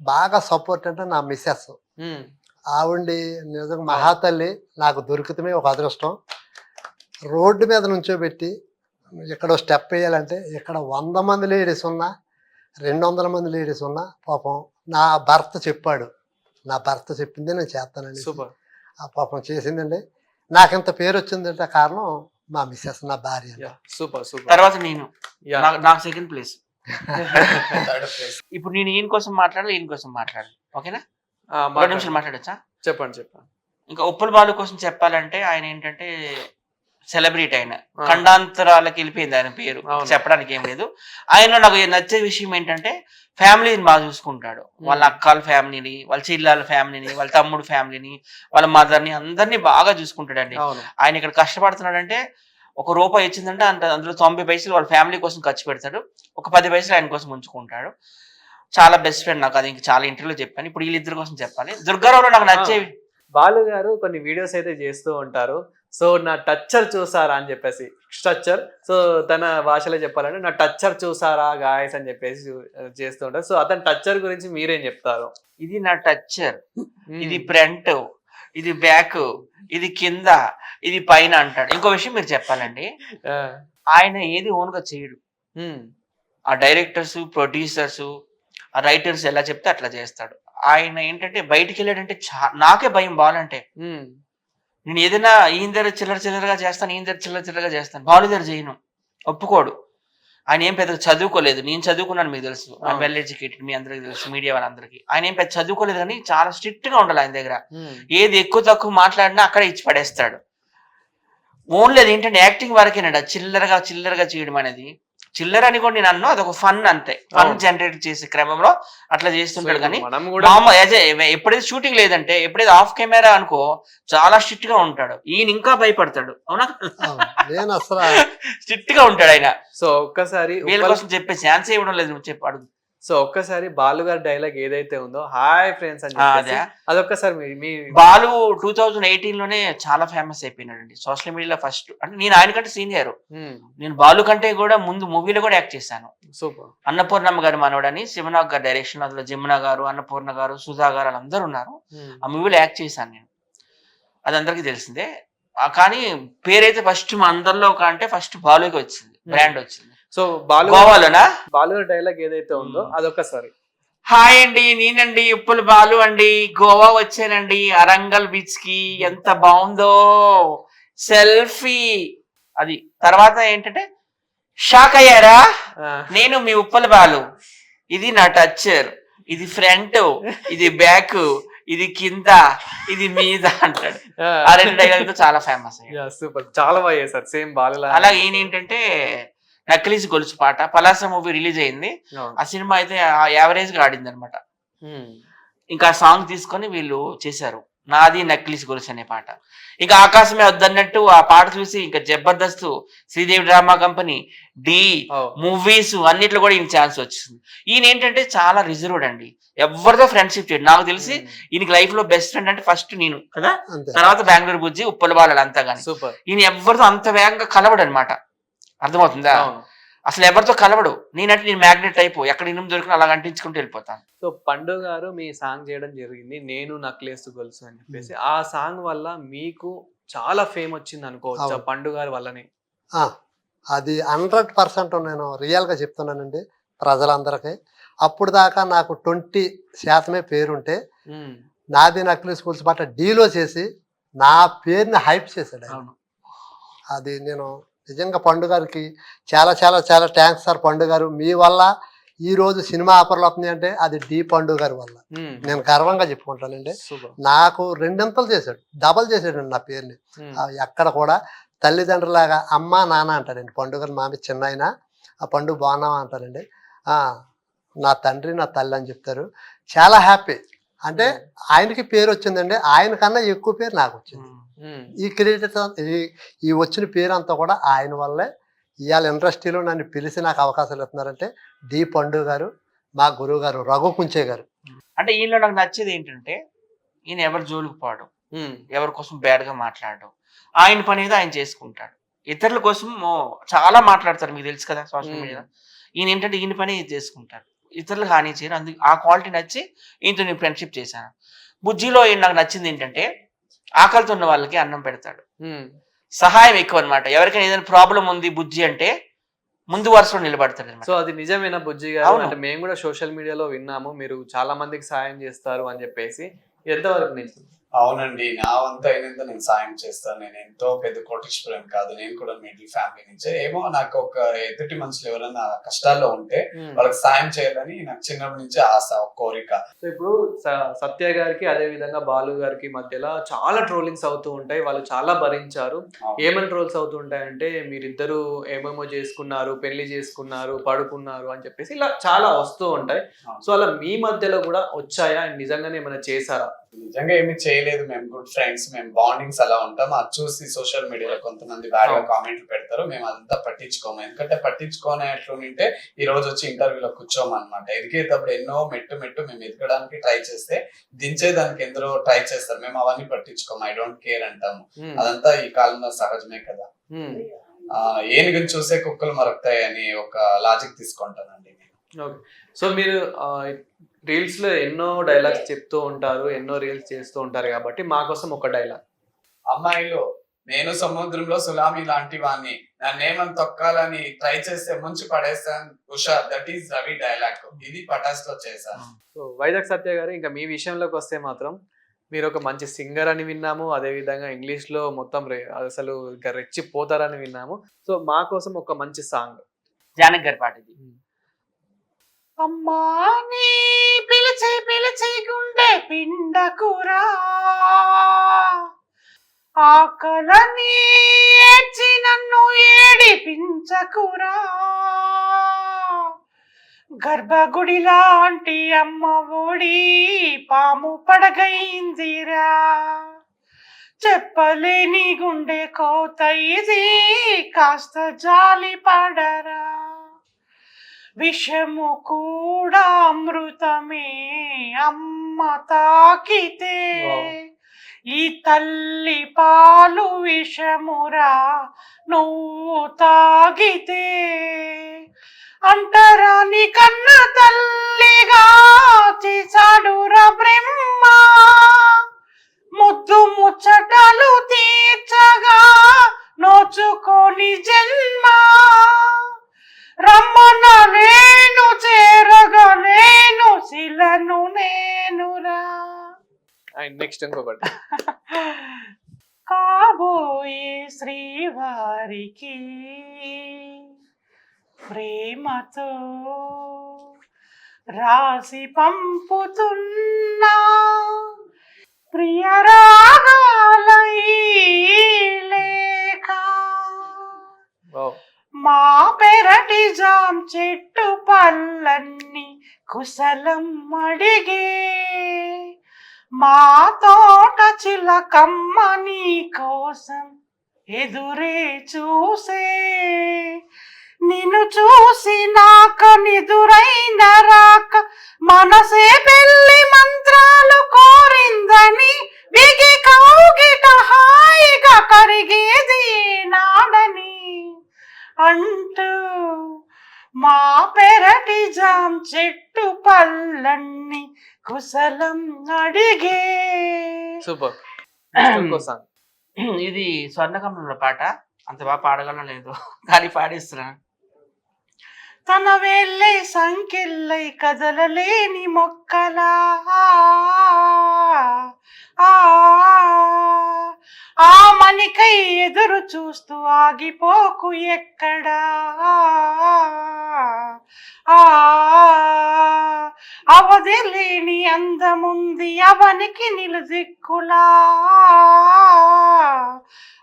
బాగా సపోర్ట్ అంటే నా మిస్సెస్. ఆవిడ నిజంగా మహాతల్లి. నాకు దొరికితమే ఒక అదృష్టం. రోడ్డు మీద నుంచోబెట్టి ఇక్కడ స్టెప్ వేయాలంటే ఇక్కడ 100 మంది లేడీస్ ఉన్నా 200 మంది లేడీస్ ఉన్నా పాపం నా భర్త చెప్పాడు. నా భర్త చెప్పిందే నేను చేస్తానండి. సూపర్. ఆ పాపం చేసిందండి. నాకు ఇంత పేరు వచ్చిందంటే కారణం మా మిస్సెస్, నా భార్య. Super super. తర్వాత నేను నాకు సెకండ్ ప్లేస్. ఇప్పుడు నేను ఈయన కోసం మాట్లాడాలి, ఈయన కోసం మాట్లాడాలి. ఓకేనా? 2 నిమిషాలు మాట్లాడచ్చా? చెప్పండి. ఇంకా ఉప్పల్ బాలు కోసం చెప్పాలంటే ఆయన ఏంటంటే సెలబ్రిటీ. ఆయన ఖండాంతరాలకు వెళ్ళిపోయింది ఆయన పేరు, చెప్పడానికి ఏం లేదు. ఆయనలో నాకు నచ్చే విషయం ఏంటంటే ఫ్యామిలీని బాగా చూసుకుంటాడు. వాళ్ళ అక్కల ఫ్యామిలీని, వాళ్ళ చెల్లెల ఫ్యామిలీని, వాళ్ళ తమ్ముడు ఫ్యామిలీని, వాళ్ళ మదర్ని అందరినీ బాగా చూసుకుంటాడండి. ఆయన ఇక్కడ కష్టపడుతున్నాడంటే ₹1 ఇచ్చిందంటే అందులో 90 పైసలు వాళ్ళ ఫ్యామిలీ కోసం ఖర్చు పెడతాడు. ఒక 10 పైసలు ఆయన కోసం ఉంచుకుంటాడు. చాలా బెస్ట్ ఫ్రెండ్ నాకు. అది ఇంకా చాలా ఇంటర్వ్యూలో చెప్పాను. ఇప్పుడు వీళ్ళిద్దరి కోసం చెప్పాలి. దుర్గారావులో నాకు నచ్చేవి, బాలు గారు కొన్ని వీడియోస్ అయితే చేస్తూ ఉంటారు. సో నా టచ్చర్ చూసారా అని చెప్పేసి, స్ట్రక్చర్, సో తన భాషలో చెప్పాలంటే నా టచ్చర్ చూసారా గాయస్ అని చెప్పేసి చేస్తూ ఉంటారు. సో అతని టచ్చర్ గురించి మీరేం చెప్తారు? ఇది నా టచ్చర్, ఇది ఫ్రంట్, ఇది బ్యాక్, ఇది కింద, ఇది పైన అంటాడు. ఇంకో విషయం మీరు చెప్పాలండి, ఆయన ఏది ఓన్గా చేయడు. ఆ డైరెక్టర్స్, ప్రొడ్యూసర్స్, ఆ రైటర్స్ ఎలా చెప్తే అట్లా చేస్తాడు. ఆయన ఏంటంటే బయటికి వెళ్ళాడంటే నాకే భయం. బాలంటే నేను ఏదైనా ఈయన దగ్గర చిల్లరగా చేస్తాను, ఈయన దగ్గర చిల్లరగా చేస్తాను. బాలు దగ్గర చేయను, ఒప్పుకోడు. ఆయన ఏం పెద్ద చదువుకోలేదు. నేను చదువుకున్నాను, మీకు తెలుసు. ఆయన వెల్ ఎడ్యుకేటెడ్, మీ అందరికి తెలుసు, మీడియా వాళ్ళందరికీ. ఆయన ఏం పెద్ద చదువుకోలేదు కానీ చాలా స్ట్రిక్ట్ గా ఉండాలి ఆయన దగ్గర. ఏది ఎక్కువ తక్కువ మాట్లాడినా అక్కడే ఇచ్చి పడేస్తాడు. ఓన్లీ అది ఏంటంటే యాక్టింగ్ వరకేనాడు. చిల్లరగా చేయడం అనేది. చిల్లర అని కూడా నేను అన్నా, అదొక ఫన్ అంతే. ఫన్ జనరేట్ చేసే క్రమంలో అట్లా చేస్తుంటాడు. కానీ ఎప్పుడైతే షూటింగ్ లేదంటే, ఎప్పుడైతే ఆఫ్ కెమెరా అనుకో చాలా స్ట్రిక్ట్ గా ఉంటాడు. ఈయన ఇంకా భయపడతాడు. అవునా? స్ట్రిక్ట్ గా ఉంటాడు ఆయన. సో ఒక్కసారి వీళ్ళ కోసం చెప్పే ఛాన్స్ ఇవ్వడం లేదు. నువ్వు చెప్పు, అడుగు. సో ఒక్కసారి బాలు గారి డైలాగ్ ఏదైతే ఉందో, హాయ్ ఫ్రెండ్స్ అని చెప్పేసి, అదొక్కసారి మీ బాలు 2018 లోనే చాలా ఫేమస్ అయిపోయినాడండి సోషల్ మీడియాలో. ఫస్ట్ అంటే నేను ఆయన కంటే సీనియర్. నేను బాలు కంటే కూడా ముందు మూవీలో కూడా యాక్ట్ చేశాను. సూపర్. అన్నపూర్ణమ్మ గారి మనవడని, శివనాగ్ గారి డైరెక్షన్, అందులో జమున గారు, అన్నపూర్ణ గారు, సుధా గారు వాళ్ళందరూ ఉన్నారు. ఆ మూవీలో యాక్ట్ చేశాను నేను. అది అందరికీ తెలిసిందే. కానీ పేరైతే ఫస్ట్ మా అందరిలో అంటే ఫస్ట్ బాలుకి వచ్చింది, బ్రాండ్ వచ్చింది. సో బాలునా బాలు డైలాగ్ ఏదైతే ఉందో అదొక్కసారి. హాయ్ అండి, నేనండి ఉప్పల్ బాలు అండి. గోవా వచ్చానండి, అరంగల్ బీచ్ కి. ఎంత బాగుందో సెల్ఫీ. అది తర్వాత ఏంటంటే షాక్ అయ్యారా, నేను మీ ఉప్పల్ బాలు, ఇది నా టచ్చర్, ఇది ఫ్రంట్, ఇది బ్యాక్, ఇది కింద, ఇది మీద అంటాడు. ఆ 2 డైలాగ్ చాలా ఫేమస్. సూపర్, చాలా బాగా చేశారు. సేమ్ బాలు. అలాగే ఈయన ఏంటంటే నక్లీస్ గొలుసు పాట, పలాస మూవీ రిలీజ్ అయింది. ఆ సినిమా అయితే యావరేజ్ గా ఆడింది అనమాట. ఇంకా ఆ సాంగ్ తీసుకొని వీళ్ళు చేశారు, నాది నక్లీస్ గొలుసు అనే పాట. ఇంకా ఆకాశమే వద్దన్నట్టు ఆ పాట చూసి ఇంకా Jabardasth, Sridevi drama company, Dhee movies అన్నిట్లో కూడా ఈయన ఛాన్స్ వచ్చింది. ఈయన ఏంటంటే చాలా రిజర్వ్డ్ అండి, ఎవరితో ఫ్రెండ్షిప్ చేయడు. నాకు తెలిసి ఈయనకి లైఫ్ లో బెస్ట్ ఫ్రెండ్ అంటే ఫస్ట్ నేను కదా, తర్వాత బెంగళూరు బుజ్జి, ఉప్పల్ బాలు అంతా. కానీ ఈయన ఎవరితో అంత వేగంగా కలవడు అనమాట. అర్థమవుతుందా? అసలు ఎవరితో కలవడు. నేనంటే నేను మ్యాగ్నెట్ అయిపో, ఎక్కడ ఇనుము దొరికిన అలా అంటించుకుంటూ వెళ్ళిపోతాను. సో పండు గారు మీ సాంగ్ చేయడం జరిగింది, నేను నక్లేస్ గొలుసు అని చెప్పేసి. ఆ సాంగ్ వల్ల మీకు చాలా ఫేమ్ వచ్చింది అనుకోవచ్చు, పండు గారి వల్లనే. అది 100% నేను రియల్ గా చెప్తున్నానండి ప్రజలందరికీ. అప్పుడు దాకా నాకు 20% పేరుంటే, నాది నక్లేస్ గొలుసు పాట డీలో చేసి నా పేరుని హైప్ చేశాడు. అది నేను నిజంగా పండు గారికి చాలా చాలా చాలా థ్యాంక్స్ సార్. పండు గారు, మీ వల్ల ఈ రోజు సినిమా ఆఫర్లు అవుతుంది అంటే అది డి పండు గారి వల్ల. నేను గర్వంగా చెప్పుకుంటానండి. నాకు 2 చేశాడు, డబల్ చేశాడు నా పేరుని. ఎక్కడ కూడా తల్లిదండ్రులాగా అమ్మ నాన్న అంటాడండి పండు గారు. మామి చిన్న అయినా ఆ పండు బాగున్నావా అంటారండి. నా తండ్రి నా తల్లి అని చెప్తారు. చాలా హ్యాపీ. అంటే ఆయనకి పేరు వచ్చిందండి, ఆయన కన్నా ఎక్కువ పేరు నాకు వచ్చింది. ఈ క్రెడిట్ ఈ వచ్చిన పేరు అంతా కూడా ఆయన వల్లే. ఇవాళ ఇండస్ట్రీలో నన్ను పిలిచి నాకు అవకాశాలు ఇస్తున్నారంటే డి పండు గారు, మా గురువు గారు రఘు కుంచే గారు. అంటే ఈయనలో నాకు నచ్చేది ఏంటంటే ఈయన ఎవరి జోలికి పోవడం, ఎవరి కోసం బ్యాడ్ గా మాట్లాడడం, ఆయన పని ఏదో ఆయన చేసుకుంటాడు. ఇతరుల కోసం చాలా మాట్లాడతారు, మీకు తెలుసు కదా సోషల్ మీడియాలో. ఈయన ఏంటంటే ఈయన పని చేసుకుంటారు, ఇతరులకు హాని చేయరు. అందుకు ఆ క్వాలిటీ నచ్చి ఈయనతో నేను ఫ్రెండ్షిప్ చేశాను. బుజ్జిలో నాకు నచ్చింది ఏంటంటే ఆకలితో ఉన్న వాళ్ళకి అన్నం పెడతాడు, సహాయం ఎక్కువ అనమాట. ఎవరికైనా ఏదైనా ప్రాబ్లం ఉంది బుజ్జి అంటే ముందు వరుసలో నిలబడతాడు. సో అది నిజమేనా బుజ్జి గారు? అంటే మేము కూడా సోషల్ మీడియాలో విన్నాము మీరు చాలా మందికి సాయం చేస్తారు అని చెప్పేసి, ఎంతవరకు నిజం? అవునండి, నా వంతు అయినంత నేను సాయం చేస్తాను. నేను ఎంతో పెద్ద కోటీశ్వరం కాదు, నేను కూడా మిడిల్ ఫ్యామిలీ నుంచే. ఏమో నాకు ఒక ఎదుటి మనుషులు ఎవరైనా కష్టాల్లో ఉంటే వాళ్ళకి సాయం చేయాలని నాకు చిన్నప్పటి నుంచి ఆశ, కోరిక. సో ఇప్పుడు సత్య గారికి అదే విధంగా బాలు గారికి మధ్యలో చాలా ట్రోలింగ్స్ అవుతూ ఉంటాయి, వాళ్ళు చాలా భరించారు. ఏమని ట్రోల్స్ అవుతూ ఉంటాయంటే మీరిద్దరు ఏమేమో చేసుకున్నారు, పెళ్లి చేసుకున్నారు, పడుకున్నారు అని చెప్పేసి ఇలా చాలా వస్తూ ఉంటాయి. సో అలా మీ మధ్యలో కూడా వచ్చాయా? నిజంగానే ఏమైనా చేశారా? నిజంగా ఏమి చేయలేదు, మేము గుడ్ ఫ్రెండ్స్, మేము బాండింగ్స్ అలా ఉంటాం. అది చూసి సోషల్ మీడియాలో కొంతమంది బ్యాడ్ గా కామెంట్లు పెడతారు, మేము అదంతా పట్టించుకోము. ఎందుకంటే పట్టించుకోనట్లుంటే ఈ రోజు వచ్చి ఇంటర్వ్యూలో కూర్చోమన్నమాట. ఎదిగేటప్పుడు ఎన్నో మెట్టు మేము ఎదగడానికి ట్రై చేస్తే దించేదానికి ఎందరో ట్రై చేస్తారు, మేము అవన్నీ పట్టించుకోము, ఐ డోంట్ కేర్ అంటాము. అదంతా ఈ కాలంలో సహజమే కదా. ఏనుగుని చూసే కుక్కలు మరొకుతాయి అని ఒక లాజిక్ తీసుకుంటానండి నేను. సో మీరు రీల్స్ లో ఎన్నో డైలాగ్స్ చెప్తూ ఉంటారు, ఎన్నో రీల్స్ చేస్తూ ఉంటారు కాబట్టి మా కోసం ఒక డైలాగ్. అమ్మాయిలు, నేను సముద్రంలో సులామి లాంటి వాడిని, నన్నేమని తొక్కాలని ట్రై చేస్తే ముంచి పడేస్తాను Usha, that is Ravi dialogue. ఇది పటాస్ లో చేశాను. సో వైజాగ్ సత్య గారు, ఇంకా మీ విషయంలోకి వస్తే మాత్రం మీరు ఒక మంచి సింగర్ అని విన్నాము, అదే విధంగా ఇంగ్లీష్ లో మొత్తం అసలు ఇంకా రెచ్చిపోతారని విన్నాము. సో మా కోసం ఒక మంచి సాంగ్ జానక్ గారి పాట ఇది. అమ్మా నీ పిలిచి గుండె పిండకురా, ఆకలని ఏడ్చి నన్ను ఏడిపించకురా, గర్భగుడి లాంటి అమ్మ ఒడి పాము పడగైందిరా, చెప్పలేని గుండె కోత ఇది కాస్త జాలి పడరా, విషము కూడా అమృతమే అమ్మ తాకితే, ఈ తల్లి పాలు విషమురా నువ్వు తాగితే, అంటరాని కన్న తల్లిగా చేశాడురా బ్రహ్మ, ముద్దు ముచ్చటలు తీర్చగా నోచుకోని జన్మ, రమ్మనలేను చేరగలేను శిలను నేనురా. నెక్స్ట్ ఇంకొకటి. కాబోయే శ్రీవారికి ప్రేమతో రాసి పంపుతున్నా ప్రియరాగాల లేఖ, మా పెరటి జాం చెట్టు పళ్ళన్ని కుశలం అడిగే, మా తోట చిలకమ్మ నీ కోసం ఎదురే చూసే, నిన్ను చూసి నాక నిదురైన రాక మనసే పెళ్లి మంత్రాలు కోరిందని బిగి కౌగిట హాయిగా కరిగేది నాడని అంటూ మా పెరటి జాం చెట్టు పళ్ళన్ని కుశలం అడిగే. సూపర్. ఇది స్వర్ణకమలంలో పాట, అంత బాగా పాడగలను లేదు కానీ పాడేస్తున్నాను. తన వేళ్ళే సంకెళ్ళై కదలలేని మొక్కలా, ఆ మనికై ఎదురు చూస్తూ ఆగిపోకు ఎక్కడా, అవధి లేని అందముంది అవనికి నిలుదిక్కులా,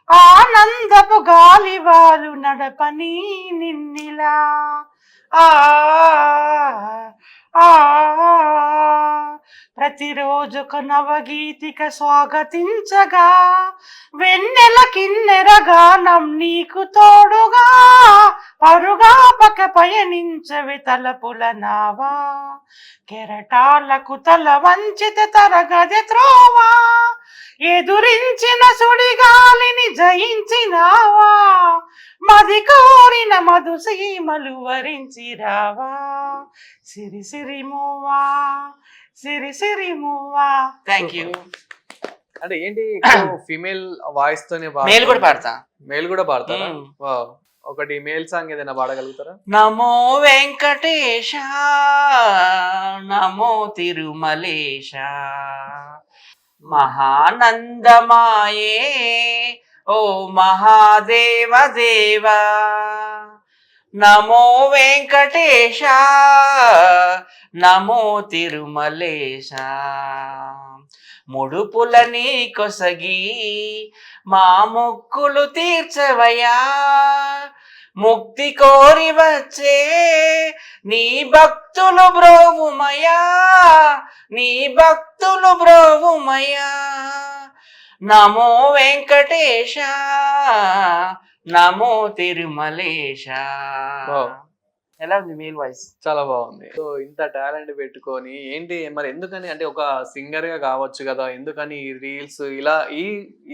ఆనందపు గాలివాలు నడపని నిన్నిలా, ప్రతిరోజు ఒక నవగీతిక స్వాగతించగా వెన్నెల కిన్నెర గానం నీకు తోడుగా పరుగాపక పయనించవి తలపుల నావా కెరటాలకు తల వంచిత తరగది త్రోవా ఎదురించిన సుడిగాలిని జయించినావా మది కోరిన మధుసీమలు వరించి రావా సిరి సిరి మూవా సిరి సిరి మూవా. Thank you. అంటే ఏంటి ఫీమేల్ వాయిస్ తోనే మేల్ కూడా పాడతా. మేల్ కూడా పాడతారా? మ్మ్. వావ్. ఒకటి మేల్ సాంగ్ ఏదైనా పాడగలుగుతారా? నమో వెంకటేశ నమో తిరుమలేశ మహానందమాయే ఓ మహాదేవ దేవా నమో వెంకటేశ నమో తిరుమలేశ ముడుపులని కొసగి మా మొక్కులు తీర్చవయ్యా ముక్తి కోరి వచ్చే నీ భక్తులు బ్రోవుమయ్యా నీ భక్తులు బ్రోవుమయ్యా నమో వెంకటేశ నమో తిరుమలేశ. వావ్. ఎలా ఉంది మేల్ వాయిస్? చాలా బాగుంది. సో ఇంత టాలెంట్ పెట్టుకొని ఏంటి మరి ఎందుకని, అంటే ఒక సింగర్ గా కావచ్చు కదా, ఎందుకని ఈ రీల్స్ ఇలా ఈ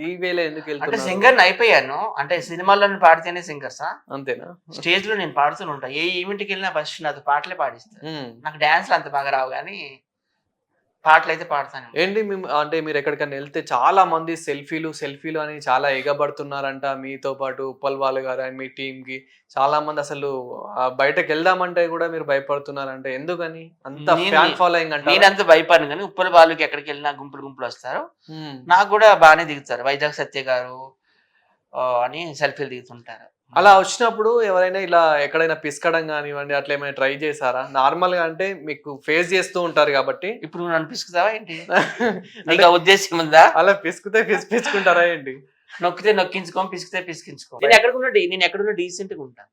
ఈ వేళ ఎందుకు అంటే వెళ్తున్నారు? సింగర్ అయిపోయాను అంటే సినిమాల్లో పాడితేనే సింగర్సా? అంతేనా? స్టేజ్ లో నేను పాడుతూనే ఉంటా. ఏ ఈవెంట్ కి వెళ్ళినా ఫస్ట్ నాతో పాటలే పాడిస్తాను. మ్మ్. నాకు డాన్స్లు అంత బాగా రావు కానీ పాటలు అయితే పాడతాను. ఏంటి అంటే మీరు ఎక్కడికైనా వెళ్తే చాలా మంది సెల్ఫీలు అని చాలా ఎగబడుతున్నారంట మీతో పాటు ఉప్పల్ బాలు గారు అండ్ మీ టీమ్ కి చాలా మంది అసలు బయటకు వెళ్దామంటే కూడా మీరు భయపడుతున్నారంటే ఎందుకని? అంత ఫ్యాన్ ఫాలోయింగ్ అంటే నేనంత భయపడను కానీ ఉప్పల బాలుకి ఎక్కడికి వెళ్ళినా గుంపులు వస్తారు. నాకు కూడా బాగానే దిగుతారు. వైజాగ్ సత్య గారు అని సెల్ఫీలు దిగుతుంటారు. అలా వచ్చినప్పుడు ఎవరైనా ఇలా ఎక్కడైనా పిసకడం కానివ్వండి అట్లా ఏమైనా ట్రై చేశారా? నార్మల్ గా అంటే మీకు ఫేస్ చేస్తూ ఉంటారు కాబట్టి. ఇప్పుడు నువ్వు నన్ను పిసుకుతావా ఏంటి? నీకు ఆ ఉద్దేశం ఉందా? అలా పిసుకుతే పిసుకుంటారా ఏంటి? నొక్కితే నొక్కించుకో, పిసికితే పిసికించుకో. నేను ఎక్కడున్నా డీసెంట్ గా ఉంటాను.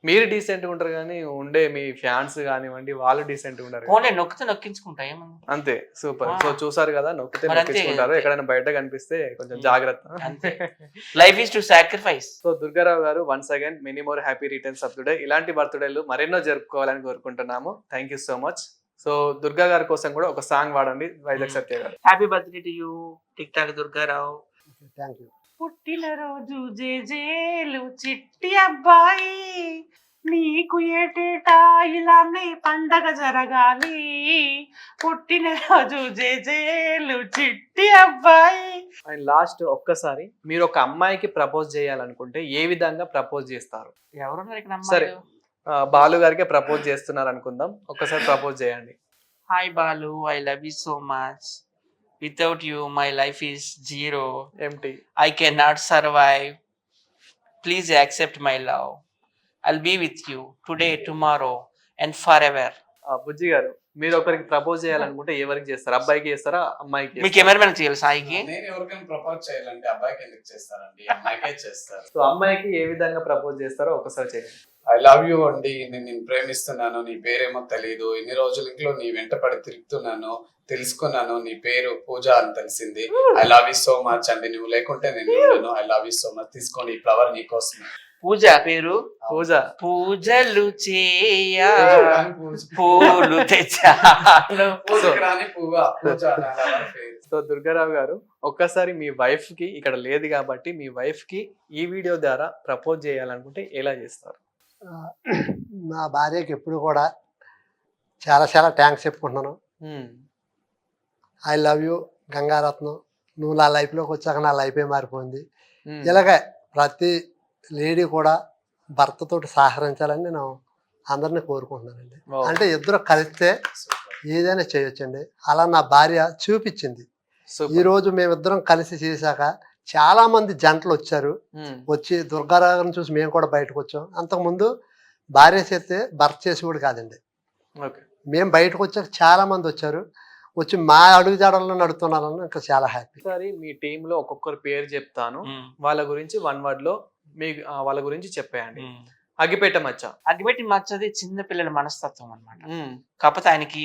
మీరు డీసెంట్ గా ఉంటారు కానీ ఉండే మీ ఫ్యాన్స్ కానివ్వండి వాళ్ళు డీసెంట్ గా ఉంటారు. ఫోన్లే నొక్కితే నొక్కించుకుంటా ఏమన్నా. అంతే, సూపర్. ఆ. సో చూసారు కదా, నొక్కితే మరి అంతే, నొక్కించుకుంటారు. అంతే. ఎక్కడైనా బయట కనిపిస్తే కొంచెం జాగ్రత్త. అంతే. Life is to sacrifice. So Durgarao garu once again many more happy returns of the day. ఇలాంటి బర్త్డేలు మరెన్నో జరుపుకోవాలని కోరుకుంటున్నాము. Thank you so much. So Durga గారి కోసం కూడా ఒక సాంగ్ వాడండి Vizag Satya garu. Happy birthday to you TikTok Durgarao. Thank you. పుట్టినరోజు జేజేలు చిట్టి అబ్బాయి నీకు ఏటేటా ఇలానే పండగ జరగాలి. పుట్టినరోజు జేజేలు చిట్టి అబ్బాయి. అండ్ లాస్ట్ ఒక్కసారి మీరు ఒక అమ్మాయికి ప్రపోజ్ చేయాలనుకుంటే ఏ విధంగా ప్రపోజ్ చేస్తారు? ఎవరున్నారు ఇక్కడ సరే, అమ్మాయిలు? బాలు గారికి ప్రపోజ్ చేస్తున్నారు అనుకుందాం. ఒక్కసారి ప్రపోజ్ చేయండి. Hi Balu, I love you so much. Without you, my life is zero. Empty. I cannot survive. Please accept my love. I'll be with you today, tomorrow, and forever. బుజ్జి గారు, మీరు ఒకరికి ప్రపోజ్ చేయాలనుకుంటే ఎవరికి చేస్తారు? అబ్బాయికి చేస్తారా, అమ్మాయికి మీ కెమెరామెన్ చేయాలి సాయికి. నేను ఎవరికైనా ప్రపోజ్ చేయాలంటే అబ్బాయికి ఎందుకు చేస్తారండి? అమ్మాయికే చేస్తారు. సో అమ్మాయికి ఏ విధంగా ప్రపోజ్ చేస్తారో ఒకసారి చేయండి. ఐ లవ్ యూ అండి, నేను ప్రేమిస్తున్నాను, నీ పేరేమో తెలియదు, ఇన్ని రోజుల ఇంట్లో నీ వెంట పడి తిరుగుతున్నాను, తెలుసుకున్నాను, నీ పేరు పూజ అని తెలిసింది. I love you so much అండి, నువ్వు లేకుంటే నేను ఉండను. I love you so much. తీసుకోండి ఈ ఫ్లవర్ నీకోసం. పూజ పేరు పూజ. పూజలు చేయా పూలు తెచ్చాను. సో దుర్గారావు గారు, ఒక్కసారి మీ వైఫ్ కి ఇక్కడ లేదు కాబట్టి మీ వైఫ్ కి ఈ వీడియో ద్వారా ప్రపోజ్ చేయాలనుకుంటే ఎలా చేస్తారు? నా భార్యకి ఎప్పుడు కూడా చాలా చాలా థ్యాంక్స్ చెప్పుకుంటున్నాను. ఐ లవ్ యూ గంగారత్నం, నువ్వు నా లైఫ్లోకి వచ్చాక నా లైఫే మారిపోయింది. ఇలాగే ప్రతి లేడీ కూడా భర్తతోటి సహకరించాలని నేను అందరినీ కోరుకుంటున్నానండి. అంటే ఇద్దరు కలిస్తే ఏదైనా చేయొచ్చండి. అలా నా భార్య చూపించింది. ఈరోజు మేమిద్దరం కలిసి చేశాక చాలా మంది జంటలు వచ్చారు. వచ్చి దుర్గారావుని చూసి మేము కూడా బయటకు వచ్చాం. అంతకుముందు భార్య చేస్తే భర్త చేసి కూడా కాదండి. మేము బయటకు వచ్చాక చాలా మంది వచ్చారు. వచ్చి మా అడుగు జాడల్లో నడుతున్నారని ఇంకా చాలా హ్యాపీ. ఒకసారి మీ టీమ్ లో ఒక్కొక్కరు పేరు చెప్తాను, వాళ్ళ గురించి వన్ వర్డ్ లో మీ వాళ్ళ గురించి చెప్పేయండి. అగ్గిపెట్ట మచ్చ. అగ్గిపెట్టి మచ్చది చిన్న పిల్లల మనస్తత్వం అన్నమాట. కాకపోతే ఆయనకి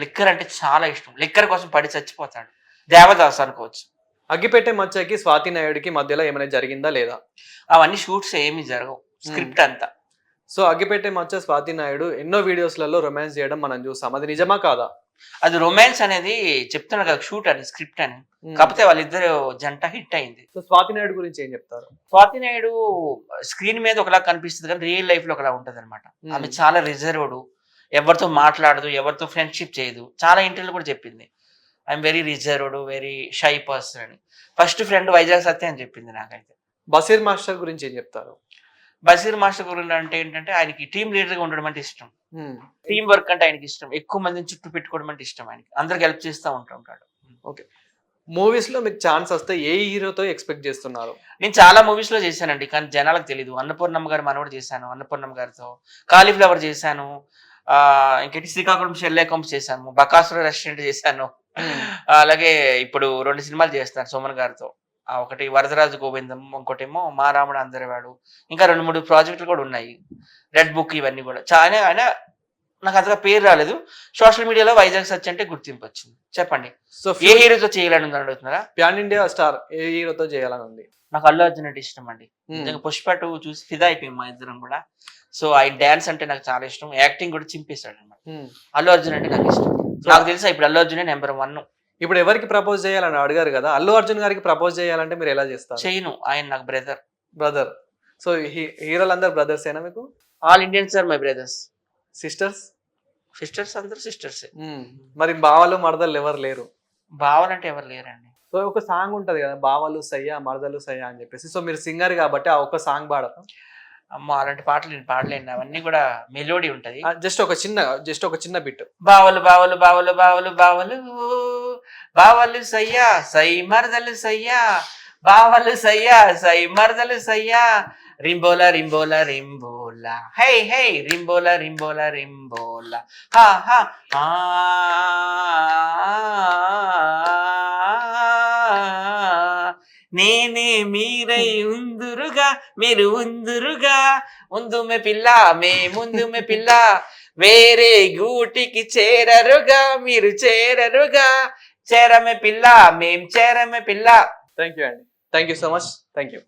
లిక్కర్ అంటే చాలా ఇష్టం. లిక్కర్ కోసం పడి చచ్చిపోతాడు. దేవదాస్ అనుకోవచ్చు. అగ్గిపెట్టే మచ్చకి స్వాతి నాయుడుకి మధ్యలో ఏమైనా జరిగిందా లేదా? అవన్నీ షూట్స్ ఏమీ జరగవు, స్క్రిప్ట్ అంతా. సో అగ్గిపెట్టే మచ్చ స్వాతి నాయుడు ఎన్నో వీడియోస్లలో రొమాన్స్ చేయడం మనం చూసాం, అది నిజమా కాదా? అది రొమాన్స్ అనేది చెప్తున్నా కదా, షూట్ అని, స్క్రిప్ట్ అని. కాకపోతే వాళ్ళిద్దరు జంట హిట్ అయింది. సో స్వాతి నాయుడు గురించి ఏం చెప్తారు? స్వాతి నాయుడు స్క్రీన్ మీద ఒకలా కనిపిస్తుంది కానీ రియల్ లైఫ్ లో ఒకలా ఉంటది అనమాట. ఆమె చాలా రిజర్వ్డ్, ఎవరితో మాట్లాడదు, ఎవరితో ఫ్రెండ్షిప్ చేయదు. చాలా ఇంటర్వ్యూలు కూడా చెప్పింది, I'm very reserved, very shy person అని. ఫస్ట్ ఫ్రెండ్ వైజాగ్ సత్య అని చెప్పింది నాకైతే. బషీర్ మాస్టర్ గురించి ఏం చెప్తారు? బషీర్ మాస్టర్ గురించి అంటే ఏంటంటే ఆయనకి టీమ్ లీడర్ గా ఉండడం అంటే ఇష్టం. టీం వర్క్ అంటే ఆయనకి ఇష్టం. ఎక్కువ మందిని చుట్టూ పెట్టుకోవడం అంటే ఇష్టం. ఆయనకి అందరికి హెల్ప్ చేస్తూ ఉంటాడు. ఓకే, మూవీస్ లో మీకు ఛాన్స్ వస్తే ఏ హీరోతో ఎక్స్పెక్ట్ చేస్తున్నారు? నేను చాలా మూవీస్ లో చేశానండి, కానీ జనాలకు తెలియదు. అన్నపూర్ణమ్మ గారు మనవడు చేశాను, అన్నపూర్ణమ్మ గారితో కాలీఫ్లవర్ చేశాను, ఇంకేంటి శ్రీకాకుళం షెల్లేకంస్ చేశాను, బకాసుర రెస్టారెంట్ చేశాను. అలాగే ఇప్పుడు 2 సినిమాలు చేస్తాను సోమన్ గారితో. ఒకటి వరదరాజు గోవిందం, ఇంకోటేమో మా రాముడు అందరివాడు. ఇంకా 2-3 ప్రాజెక్టులు కూడా ఉన్నాయి, రెడ్ బుక్, ఇవన్నీ కూడా. చాలా ఆయన నాకు అంతగా పేరు రాలేదు. సోషల్ మీడియాలో వైజాగ్ సచ్ అంటే గుర్తింపు వచ్చింది. చెప్పండి, సో ఏ హీరోతో చేయాలని ఉంది అడుగుతున్నారా? ప్యాన్ ఇండియా స్టార్ ఏ హీరోతో చేయాలని ఉంది? నాకు అల్లు అర్జున్ అంటే ఇష్టం అండి. పుష్ప 2 చూసి ఫిదా అయిపోయాం మా ఇద్దరం కూడా. సో ఆయన డాన్స్ అంటే నాకు చాలా ఇష్టం, యాక్టింగ్ కూడా చింపేశాడు అనమాట. అల్లు అర్జున్ అంటే నాకు ఇష్టం. నాకు తెలుసా ఇప్పుడు అల్లు అర్జునే నెంబర్ 1. ఇప్పుడు ఎవరికి ప్రపోజ్ చేయాలని అడిగారు కదా, అల్లు అర్జున్ గారికి ప్రపోజ్ చేయాలంటే మీరు ఎలా చేస్తారు? చేయను, ఆయన నాకు బ్రదర్. సో హీరోలందరూ బ్రదర్స్ ఏనా మీకు? All Indians are my brothers. Sisters అందరూ సిస్టర్సే. మరి బావలు మరదలు ఎవరు లేరు? బావాలంటే ఎవరు లేరండి. సో ఒక సాంగ్ ఉంటది కదా, బావలు సయ్యా మరదలు సయ్యా అని చెప్పేసి. సో మీరు సింగర్ కాబట్టి ఆ ఒక సాంగ్ పాడతాం. అమ్మ అలాంటి పాటలు నేను పాడలేను, అవన్నీ కూడా మెలోడీ ఉంటది. జస్ట్ ఒక చిన్న బిట్. బావలు బావలు బావలు బావలు బావలు బావలు సయ్యా సై మరదలు సయ్యా, బావలు సయ్యా సై మరదలు సయ్యా, రింబోలా రింబోలా రింబోలా, హై హై రింబోలా రింబోలా రింబోలా, హా హా హా. నేనే మీరై ఉందురుగా మీరు ఉందురుగా, ముందుమే పిల్ల మే ముందుమే పిల్ల, వేరే గూటికి చేరరుగా మీరు చేరరుగా, చేరమే పిల్ల మేం చేరమే పిల్ల. థ్యాంక్ యూ అండి, thank you so much, thank you.